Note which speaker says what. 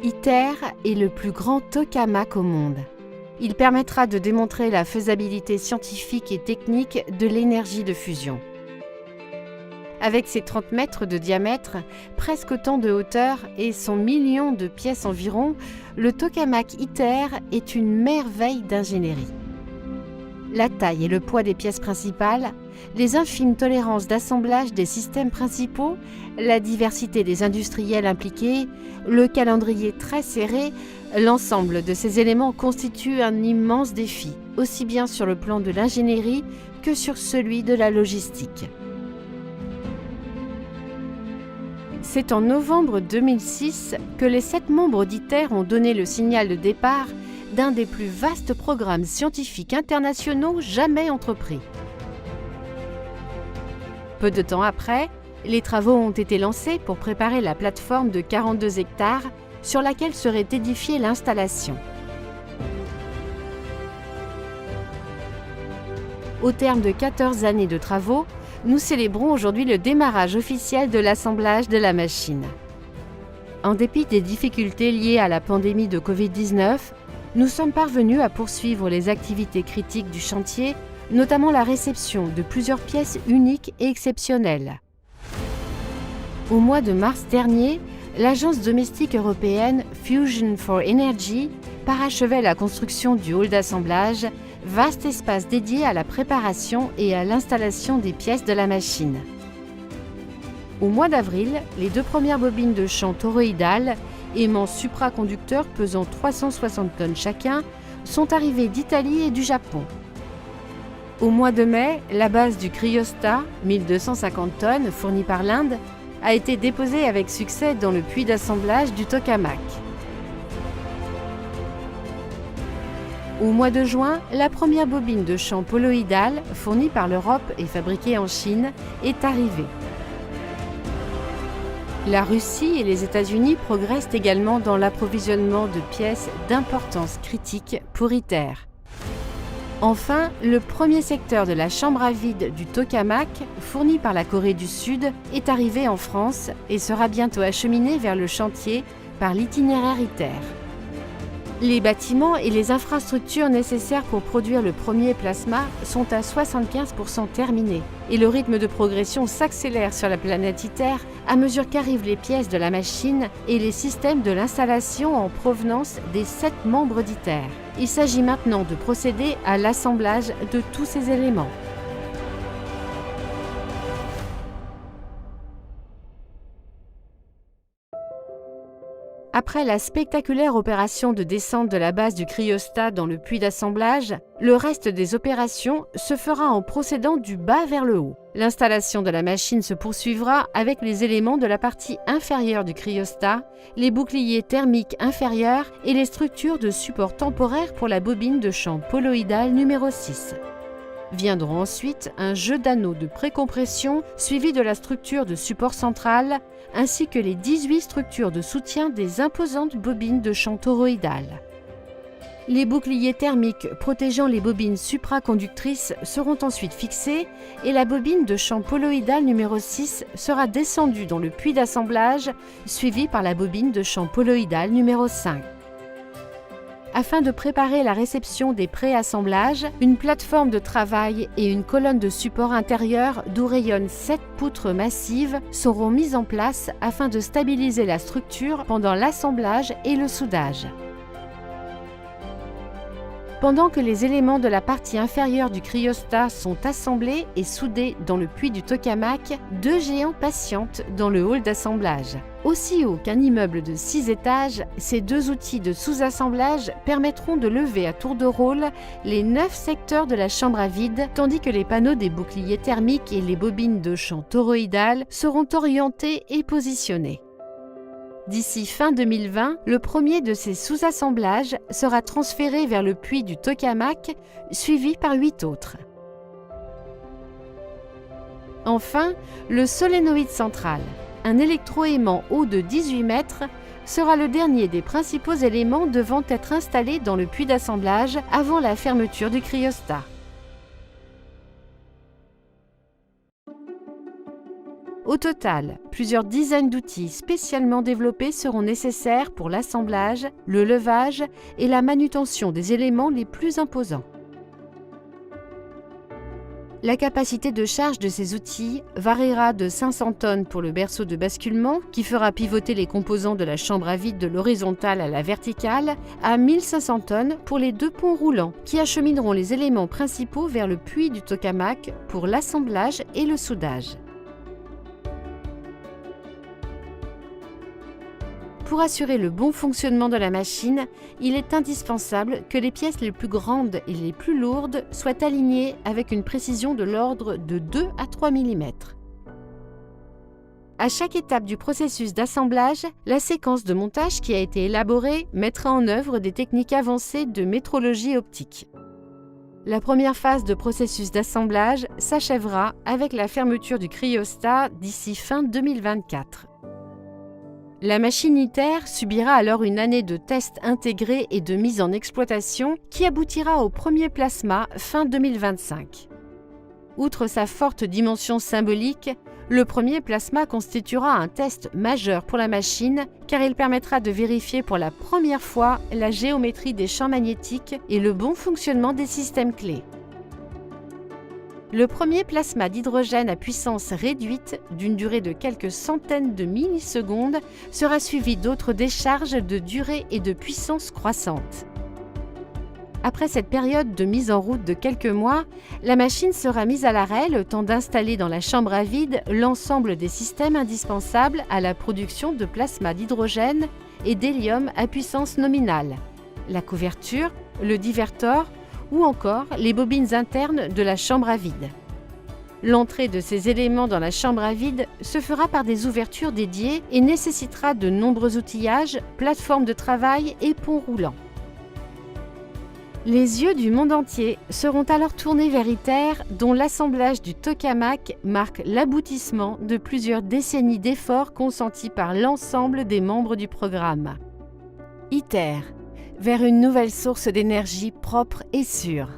Speaker 1: ITER est le plus grand tokamak au monde. Il permettra de démontrer la faisabilité scientifique et technique de l'énergie de fusion. Avec ses 30 mètres de diamètre, presque autant de hauteur et son million de pièces environ, le tokamak ITER est une merveille d'ingénierie. La taille et le poids des pièces principales, les infimes tolérances d'assemblage des systèmes principaux, la diversité des industriels impliqués, le calendrier très serré, l'ensemble de ces éléments constitue un immense défi, aussi bien sur le plan de l'ingénierie que sur celui de la logistique. C'est en novembre 2006 que les 7 membres d'ITER ont donné le signal de départ d'un des plus vastes programmes scientifiques internationaux jamais entrepris. Peu de temps après, les travaux ont été lancés pour préparer la plateforme de 42 hectares sur laquelle serait édifiée l'installation. Au terme de 14 années de travaux, nous célébrons aujourd'hui le démarrage officiel de l'assemblage de la machine. En dépit des difficultés liées à la pandémie de Covid-19, nous sommes parvenus à poursuivre les activités critiques du chantier, notamment la réception de plusieurs pièces uniques et exceptionnelles. Au mois de mars dernier, l'agence domestique européenne Fusion for Energy parachevait la construction du hall d'assemblage, vaste espace dédié à la préparation et à l'installation des pièces de la machine. Au mois d'avril, les 2 premières bobines de champ toroïdales, aimants supraconducteurs pesant 360 tonnes chacun, sont arrivées d'Italie et du Japon. Au mois de mai, la base du cryostat, 1250 tonnes, fournie par l'Inde, a été déposée avec succès dans le puits d'assemblage du tokamak. Au mois de juin, la première bobine de champ poloïdale, fournie par l'Europe et fabriquée en Chine, est arrivée. La Russie et les États-Unis progressent également dans l'approvisionnement de pièces d'importance critique pour ITER. Enfin, le premier secteur de la chambre à vide du tokamak, fourni par la Corée du Sud, est arrivé en France et sera bientôt acheminé vers le chantier par l'itinéraire ITER. Les bâtiments et les infrastructures nécessaires pour produire le premier plasma sont à 75% terminés et le rythme de progression s'accélère sur la planète ITER à mesure qu'arrivent les pièces de la machine et les systèmes de l'installation en provenance des 7 membres d'ITER. Il s'agit maintenant de procéder à l'assemblage de tous ces éléments. Après la spectaculaire opération de descente de la base du cryostat dans le puits d'assemblage, le reste des opérations se fera en procédant du bas vers le haut. L'installation de la machine se poursuivra avec les éléments de la partie inférieure du cryostat, les boucliers thermiques inférieurs et les structures de support temporaire pour la bobine de champ poloïdale numéro 6. Viendront ensuite un jeu d'anneaux de précompression suivi de la structure de support central ainsi que les 18 structures de soutien des imposantes bobines de champ toroïdales. Les boucliers thermiques protégeant les bobines supraconductrices seront ensuite fixés et la bobine de champ poloïdale numéro 6 sera descendue dans le puits d'assemblage suivie par la bobine de champ poloïdale numéro 5. Afin de préparer la réception des préassemblages, une plateforme de travail et une colonne de support intérieur d'où rayonnent 7 poutres massives seront mises en place afin de stabiliser la structure pendant l'assemblage et le soudage. Pendant que les éléments de la partie inférieure du cryostat sont assemblés et soudés dans le puits du tokamak, 2 géants patientent dans le hall d'assemblage. Aussi haut qu'un immeuble de 6 étages, ces 2 outils de sous-assemblage permettront de lever à tour de rôle les 9 secteurs de la chambre à vide, tandis que les panneaux des boucliers thermiques et les bobines de champ toroïdal seront orientés et positionnés. D'ici fin 2020, le premier de ces sous-assemblages sera transféré vers le puits du tokamak, suivi par 8 autres. Enfin, le solénoïde central, un électroaimant haut de 18 mètres, sera le dernier des principaux éléments devant être installé dans le puits d'assemblage avant la fermeture du cryostat. Au Au total, plusieurs dizaines d'outils spécialement développés seront nécessaires pour l'assemblage, le levage et la manutention des éléments les plus imposants. La capacité de charge de ces outils variera de 500 tonnes pour le berceau de basculement, qui fera pivoter les composants de la chambre à vide de l'horizontale à la verticale, à 1500 tonnes pour les 2 ponts roulants, qui achemineront les éléments principaux vers le puits du tokamak pour l'assemblage et le soudage. Pour assurer le bon fonctionnement de la machine, il est indispensable que les pièces les plus grandes et les plus lourdes soient alignées avec une précision de l'ordre de 2 à 3 mm. À chaque étape du processus d'assemblage, la séquence de montage qui a été élaborée mettra en œuvre des techniques avancées de métrologie optique. La première phase de processus d'assemblage s'achèvera avec la fermeture du cryostat d'ici fin 2024. La machine ITER subira alors une année de tests intégrés et de mise en exploitation qui aboutira au premier plasma fin 2025. Outre sa forte dimension symbolique, le premier plasma constituera un test majeur pour la machine car il permettra de vérifier pour la première fois la géométrie des champs magnétiques et le bon fonctionnement des systèmes clés. Le premier plasma d'hydrogène à puissance réduite, d'une durée de quelques centaines de millisecondes, sera suivi d'autres décharges de durée et de puissance croissante. Après cette période de mise en route de quelques mois, la machine sera mise à l'arrêt le temps d'installer dans la chambre à vide l'ensemble des systèmes indispensables à la production de plasma d'hydrogène et d'hélium à puissance nominale, la couverture, le divertor, ou encore les bobines internes de la chambre à vide. L'entrée de ces éléments dans la chambre à vide se fera par des ouvertures dédiées et nécessitera de nombreux outillages, plateformes de travail et ponts roulants. Les yeux du monde entier seront alors tournés vers ITER, dont l'assemblage du tokamak marque l'aboutissement de plusieurs décennies d'efforts consentis par l'ensemble des membres du programme. ITER, vers une nouvelle source d'énergie propre et sûre.